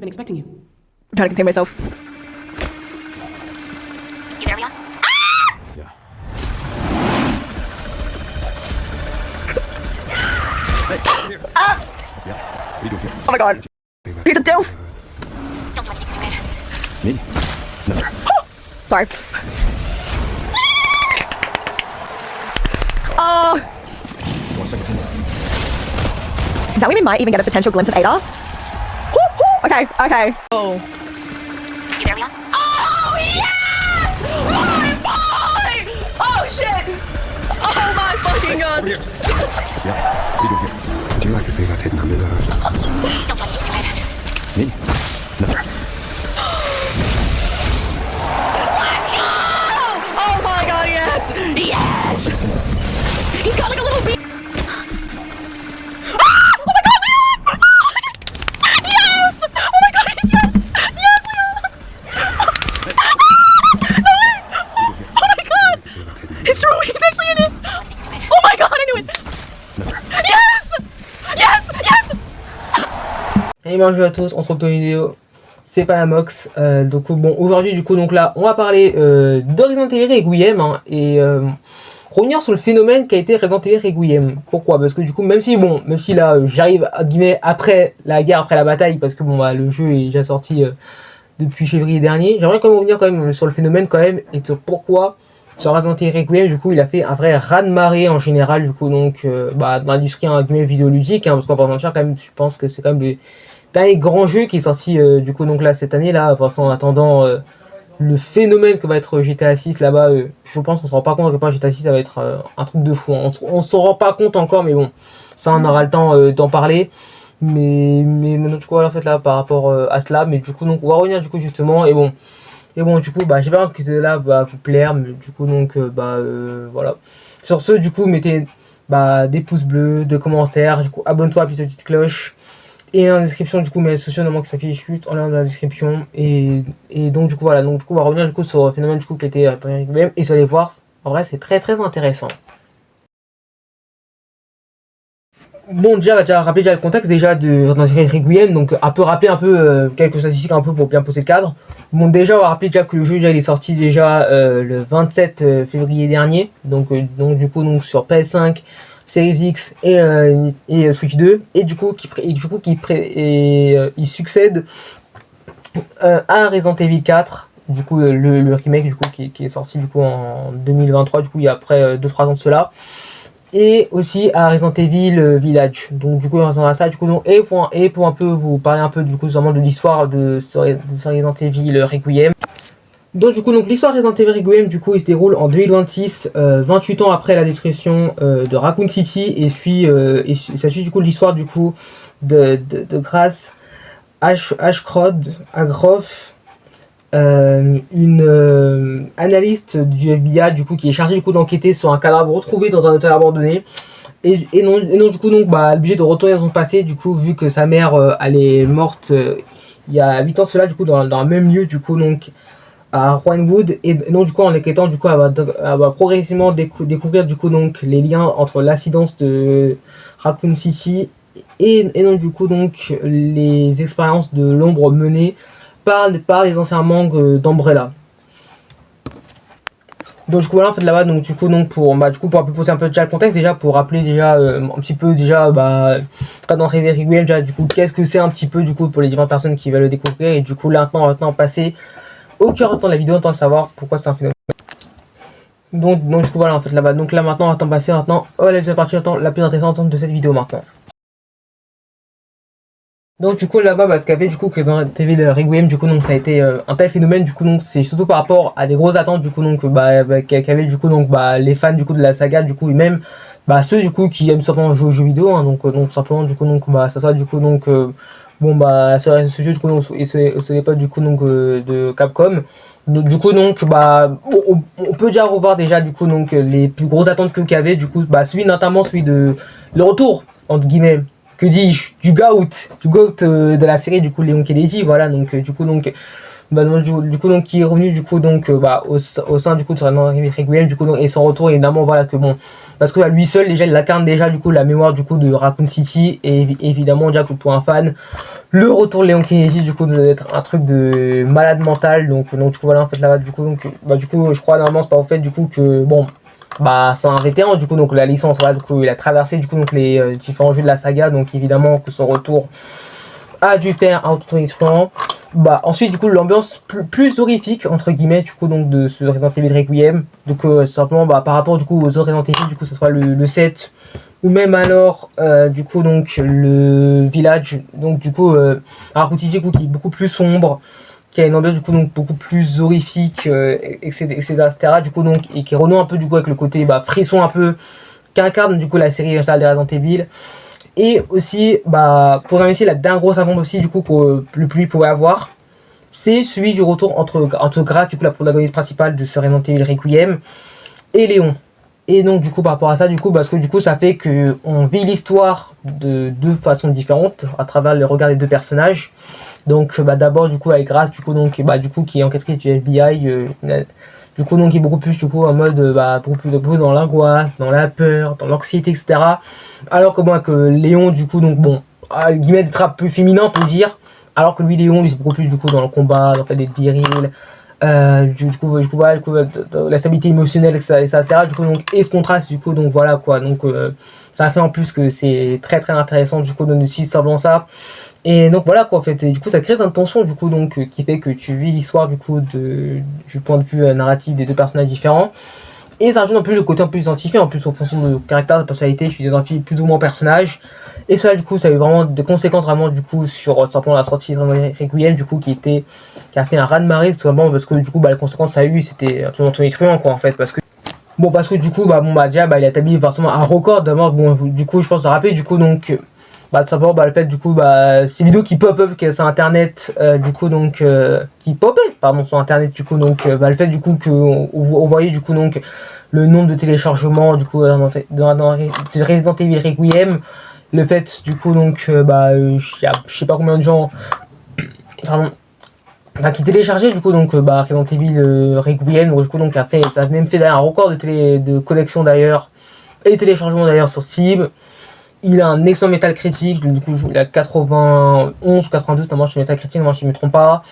been expecting you. I'm trying to contain myself. You there, Leon? Yeah. Yeah. What are you doing here? Oh my god. He's a doof. Don't do anything stupid. Me? No. Sorry. Oh. 1 second. Is that when we might even get a potential glimpse of Ada? Woo, woo. Okay, okay. Oh. You there, Leon? Oh, yes! My boy! Oh, shit! Oh, my fucking god! Over here. Yeah. What are you doing here? Would you like to see that hidden under the hood? Don't do anything stupid. Me? No. Let's go! Oh my god, yes! Yes! He's got like a little bee. Ah! Oh my god, Leon! Yes! Oh my god, yes! Yes, Leon! No way! Oh my god! It's true, he's actually in it! Oh my god, I knew it! Yes! Yes! Yes! Et bonjour à tous, on se retrouve pour une vidéo, c'est Panamox. Donc bon, aujourd'hui du coup donc là on va parler de Resident Evil Requiem hein, et revenir sur le phénomène qui a été Resident Evil Requiem. Pourquoi? Parce que du coup même si là j'arrive à guillemets après la guerre, après la bataille, parce que bon bah le jeu est déjà sorti depuis février dernier, j'aimerais quand même revenir quand même sur le phénomène quand même et sur pourquoi sur Resident Evil Requiem du coup il a fait un vrai raz-de-marée en général du coup donc dans l'industrie hein, vidéoludique hein, parce qu'on va pas mentir quand même, je pense que c'est quand même le dernier grand jeu qui est sorti du coup donc là cette année là, pour l'instant en attendant le phénomène que va être GTA 6 là-bas, je pense qu'on se rend pas compte à quel point GTA 6 ça va être un truc de fou, hein. On s'en rend pas compte encore mais bon, ça on aura le temps d'en parler. Mais maintenant du coup voilà en fait là par rapport à cela, mais du coup donc on va revenir du coup justement et bon du coup bah j'espère que cela va vous plaire, mais du coup donc voilà. Sur ce du coup mettez des pouces bleus, de commentaires, du coup abonne-toi à la petite cloche. Et en description du coup mes réseaux sociaux normalement qui s'affiche juste en lien dans la description et donc du coup voilà, donc du coup on va revenir du coup sur le phénomène du coup qui était et vous allez voir en vrai c'est très très intéressant. Bon déjà on va déjà rappeler déjà le contexte déjà de Requiem, donc un peu rappeler un peu quelques statistiques un peu pour bien poser le cadre. Bon déjà on va rappeler déjà que le jeu déjà il est sorti déjà le 27 février dernier, donc du coup donc sur PS5, Series X et Switch 2 et du coup il succède à Resident Evil 4 du coup le remake du coup qui est sorti du coup en 2023 du coup il y a après 2-3 ans de cela, et aussi à Resident Evil Village. Donc du coup on entendra ça du coup donc, et pour un peu vous parler un peu du coup vraiment de l'histoire de Resident Evil Requiem. Donc du coup donc l'histoire de Resident Evil Requiem du coup il se déroule en 2026, 28 ans après la destruction de Raccoon City, et ça suit du coup l'histoire du coup de Grace Ashcroft, une analyste du FBI du coup qui est chargée du coup d'enquêter sur un cadavre retrouvé dans un hôtel abandonné, et non du coup donc elle est obligée de retourner dans son passé du coup vu que sa mère elle est morte il y a 8 ans cela du coup dans le même lieu du coup donc à Winewood, et donc du coup en enquêtant du coup elle va progressivement découvrir du coup donc les liens entre l'incidence de Raccoon City et donc du coup donc les expériences de l'ombre menées par les anciens membres d'Umbrella. Donc du coup voilà en fait là-bas, donc du coup donc pour un peu poser un peu déjà le contexte, déjà pour rappeler déjà un petit peu déjà dans Requiem déjà du coup qu'est-ce que c'est un petit peu du coup pour les différentes personnes qui veulent le découvrir, et du coup là maintenant passer au cœur de la vidéo, on savoir pourquoi c'est un phénomène. Donc du coup voilà en fait là-bas, donc là maintenant on va passer maintenant à la deuxième partie la plus intéressante de cette vidéo maintenant. Donc du coup là-bas ce qu'a fait du coup que dans TV de Requiem du coup donc ça a été un tel phénomène du coup donc c'est surtout par rapport à des grosses attentes du coup donc qu'avaient du coup donc les fans du coup de la saga du coup, et même ceux du coup qui aiment simplement jouer aux jeux vidéo hein, donc simplement du coup donc ça du coup donc sur les réseaux sociaux du coup donc, et c'est les potes du coup donc de Capcom. Donc, du coup donc on peut déjà revoir déjà du coup donc les plus grosses attentes qu'il y avait du coup notamment celui de le retour entre guillemets, que dis-je, du GOAT de la série du coup Leon Kennedy, voilà. Donc du coup donc bah, donc, du coup donc qui est revenu du coup donc au sein du coup de Resident Evil Requiem, du coup donc, et son retour évidemment voilà que bon, parce que à lui seul déjà il incarne déjà du coup la mémoire du coup de Raccoon City, et évidemment déjà que pour un fan le retour de Leon Kennedy du coup doit être un truc de malade mental. Donc du coup voilà en fait là du coup donc du coup je crois normalement c'est pas au fait du coup que bon bah c'est un vétéran du coup donc la licence, voilà, du coup il a traversé du coup donc les différents jeux de la saga, donc évidemment que son retour a dû faire un retour excellent. Bah ensuite du coup l'ambiance plus horrifique entre guillemets du coup donc de ce Resident Evil Requiem, donc simplement bah par rapport du coup aux autres Resident Evil, du coup ce soit le 7 ou même alors du coup donc le village, donc du coup Raccoon City du coup qui est beaucoup plus sombre, qui a une ambiance du coup donc beaucoup plus horrifique, etc., du coup donc, et qui renoue un peu du coup avec le côté bah, frisson un peu qu'incarne du coup la série originale des Resident Evil. Et aussi bah pour remercier la dernière grosse attente aussi du coup que le public pouvait avoir, c'est celui du retour entre Grace, du coup la protagoniste principale de ce Resident Evil Requiem, et Léon. Et donc du coup par rapport à ça, du coup parce que du coup ça fait que on vit l'histoire de deux façons différentes à travers le regard des deux personnages. Donc bah d'abord du coup avec Grace du coup donc bah du coup qui est enquêtrice du FBI, du coup donc qui est beaucoup plus du coup en mode bah beaucoup plus dans l'angoisse, dans la peur, dans l'anxiété, etc. Alors que moi que Léon du coup donc bon guillemets d'être un peu féminin on peut dire, alors que Léon lui c'est beaucoup plus du coup dans le combat, dans le fait d'être viril, du coup voilà, du coup la stabilité émotionnelle, etc. Du coup donc et ce contraste du coup donc voilà quoi, donc ça fait en plus que c'est très très intéressant du coup de suivre simplement ça. Et donc voilà quoi en fait, et du coup ça crée une tension du coup donc qui fait que tu vis l'histoire du coup du point de vue narratif des deux personnages différents, et ça rajoute en plus le côté un peu identifié en plus en fonction de caractère, de personnalité, tu t'identifies plus ou moins au personnage, et cela du coup ça a eu vraiment des conséquences vraiment du coup sur simplement la sortie de Requiem du coup qui a fait un raz-de-marée tout simplement parce que du coup bah les conséquences ça a eu c'était absolument tonitruant quoi en fait, parce que du coup déjà il a établi forcément un record d'abord, du coup je pense à rappeler du coup donc tout simplement le fait du coup ces vidéos qui pop-up sur internet du coup donc qui pop-up pardon sur internet du coup donc le fait du coup que on voyait du coup donc le nombre de téléchargements du coup dans Resident Evil Requiem, le fait du coup donc je sais pas combien de gens pardon qui téléchargeaient du coup donc Resident Evil Requiem, donc, du coup donc ça a même fait d'ailleurs un record de collection d'ailleurs, et téléchargement d'ailleurs sur Steam. Il a un excellent métal critique, du coup il a 91 ou 92 notamment sur métal critique, moi je ne me trompe pas.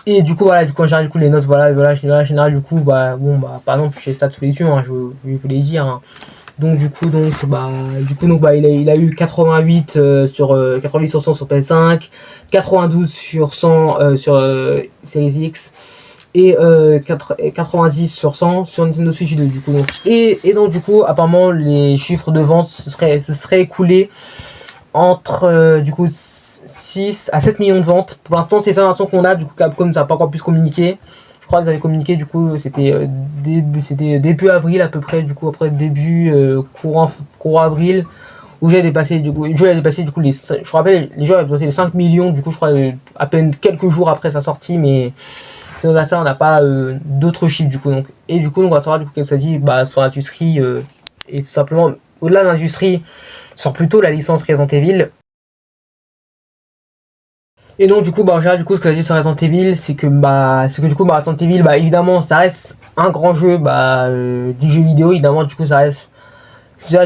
Et du coup voilà, du coup en général du coup les notes voilà en général du coup par exemple chez Stats sous les yeux, je vous les dire hein. Donc du coup il a eu 88 sur 100 sur PS5, 92 sur 100 sur Series X, et 90 sur 100 sur Nintendo Switch 2 du coup donc. Et donc du coup apparemment les chiffres de vente se seraient écoulés entre du coup 6 à 7 millions de ventes. Pour l'instant c'est ça l'information qu'on a, du coup Capcom ça n'a pas encore pu se communiquer. Je crois qu'ils avaient communiqué du coup c'était début avril à peu près, du coup après début courant avril, où j'ai dépassé du coup les je me rappelle les jeux avaient dépassé les 5 millions du coup je crois à peine quelques jours après sa sortie, mais à ça on n'a pas d'autres chiffres du coup donc. Et du coup on va savoir du coup qu'est-ce que ça dit sur l'industrie, et tout simplement au-delà de l'industrie sur plutôt la licence Resident Evil. Et donc du coup en général du coup ce que ça dit sur Resident Evil c'est que du coup Resident Evil évidemment ça reste un grand jeu du jeu vidéo, évidemment du coup ça reste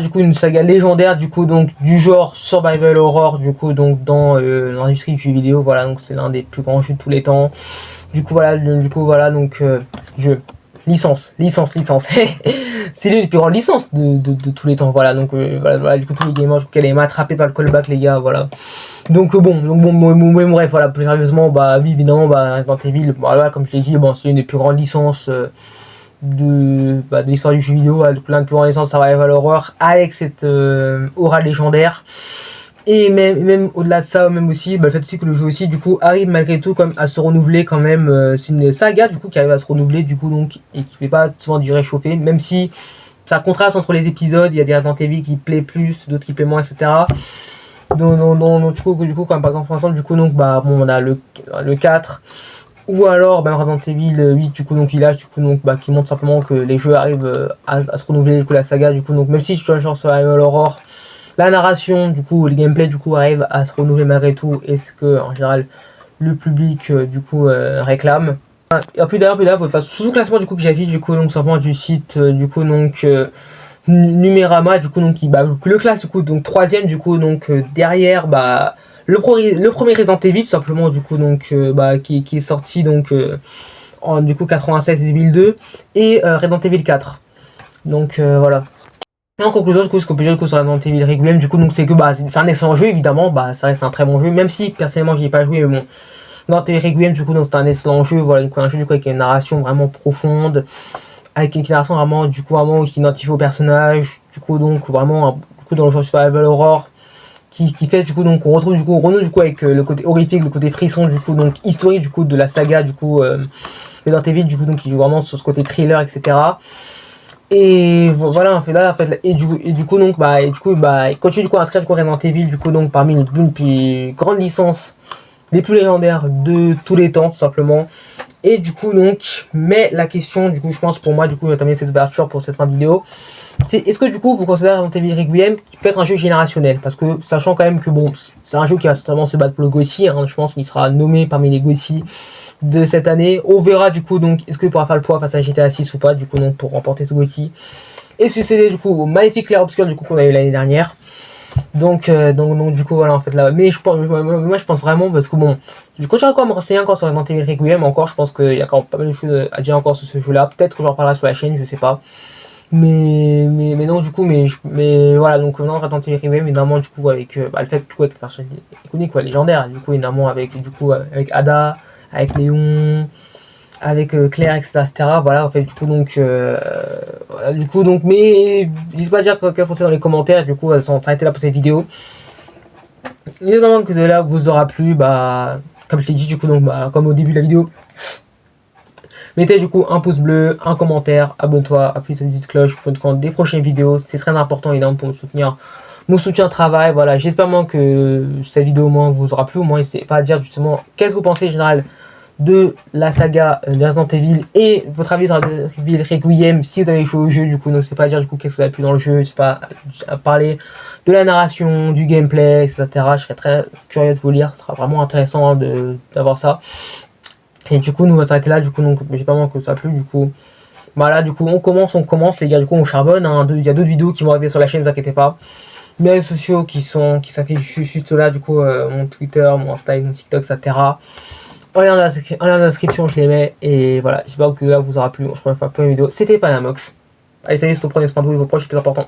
du coup une saga légendaire du coup donc du genre survival horror du coup donc dans l'industrie du jeu vidéo, voilà, donc c'est l'un des plus grands jeux de tous les temps. Du coup jeu licence c'est l'une des plus grandes licences de tous les temps, voilà, donc du coup tous les gamers qu'elle est attrapée par le callback les gars, voilà. Donc bref voilà, plus sérieusement oui évidemment Resident Evil comme je l'ai dit c'est une des plus grandes licences de l'histoire du jeu vidéo, l'un des plus grandes licences survival horror avec cette aura légendaire. Et même au-delà de ça, même aussi le fait aussi que le jeu aussi du coup arrive malgré tout comme à se renouveler quand même. C'est une saga du coup qui arrive à se renouveler du coup donc, et qui fait pas souvent du réchauffer, même si ça contraste entre les épisodes. Il y a des Resident Evil qui plaît plus, d'autres qui plaît moins, etc. Donc du coup comme par exemple du coup donc on a le 4, ou alors Resident Evil 8 du coup donc Village du coup donc qui montre simplement que les jeux arrivent à se renouveler, du coup la saga du coup donc, même si je suis genre survival horror, la narration du coup, le gameplay du coup arrive à se renouveler malgré tout, et ce que en général le public du coup réclame. Et puis d'ailleurs, sous classement du coup que j'ai fait du coup donc simplement du site du coup donc Numérama du coup donc qui le classe du coup donc troisième du coup donc derrière le premier Resident Evil simplement du coup donc qui est sorti donc en du coup 96 et 2002 et Resident Evil 4. Donc voilà. Et en conclusion, du coup, ce qu'on peut dire du coup sur Resident Evil Requiem, du coup, donc c'est que c'est un excellent jeu évidemment, ça reste un très bon jeu, même si personnellement j'y ai pas joué, mais bon. Resident Evil Requiem, du coup, donc c'est un excellent jeu, voilà, du coup, un jeu du coup avec une narration vraiment profonde, avec une narration vraiment, du coup, vraiment qui identifie au personnage, du coup, donc vraiment, du coup, dans le genre survival horror, qui fait, du coup, donc on retrouve, du coup, on renoue, du coup, avec le côté horrifique, le côté frisson, du coup, donc historique, du coup, de la saga, du coup, Resident Evil, du coup, donc qui joue vraiment sur ce côté thriller, etc. Et voilà, en fait là, en fait, et du coup donc il continue du coup à inscrire du coup Resident Evil du coup donc parmi les plus grandes licences les plus légendaires de tous les temps tout simplement. Et du coup donc, mais la question du coup je pense pour moi du coup notamment cette ouverture pour cette fin de vidéo, c'est est-ce que du coup vous considérez Resident Evil Requiem qui peut être un jeu générationnel, parce que sachant quand même que bon c'est un jeu qui va certainement se battre pour le GOTY, je pense qu'il sera nommé parmi les GOTY de cette année. On verra du coup donc est-ce qu'il pourra faire le poids face à GTA 6 ou pas du coup donc pour remporter ce GOTY et succéder du coup au Maléfique Clair Obscur du coup qu'on a eu l'année dernière. Donc du coup voilà en fait là, mais je pense vraiment, parce que bon je continue encore à me renseigner encore sur Resident Evil Requiem, encore je pense qu'il y a encore pas mal de choses à dire encore sur ce jeu là, peut-être que j'en parlerai sur la chaîne, je sais pas, mais non du coup mais voilà, donc non Resident Evil Requiem évidemment du coup avec le fait du coup avec les personnages iconiques légendaires, du coup évidemment avec avec Ada, avec Léon, avec Claire, etc., voilà en fait du coup donc voilà, du coup donc, mais n'hésitez pas à dire quel pensez dans les commentaires, du coup elles sont arrêtées là pour cette vidéo. Évidemment que celle-là vous aura plu, comme je l'ai dit du coup donc comme au début de la vidéo, mettez du coup un pouce bleu, un commentaire, abonne-toi, appuie sur la petite cloche pour te compte des prochaines vidéos, c'est très important évidemment pour me soutenir, mon soutien de travail. Voilà, j'espère que cette vidéo au moins vous aura plu, au moins n'hésitez pas à dire justement qu'est-ce que vous pensez en général de la saga de Resident Evil et votre avis sur Resident Evil Requiem si vous avez joué au jeu. Du coup n'hésitez pas à dire du coup qu'est-ce que vous avez plu dans le jeu, n'hésitez pas à parler de la narration, du gameplay, etc. Je serais très curieux de vous lire, ce sera vraiment intéressant d'avoir ça. Et du coup nous on va s'arrêter là, du coup donc j'espère que ça a plu. Du coup voilà, du coup on commence les gars, du coup on charbonne, il y a d'autres vidéos qui vont arriver sur la chaîne, ne vous inquiétez pas. Mes réseaux sociaux qui s'affichent juste là, du coup mon Twitter, mon Instagram, mon TikTok, etc. En lien dans la description, je les mets. Et voilà, j'espère que là vous aura plu. On se retrouve pour une vidéo. C'était Panamox. Allez, salut, c'est ton premier soin de vous et vos proches, c'est plus important.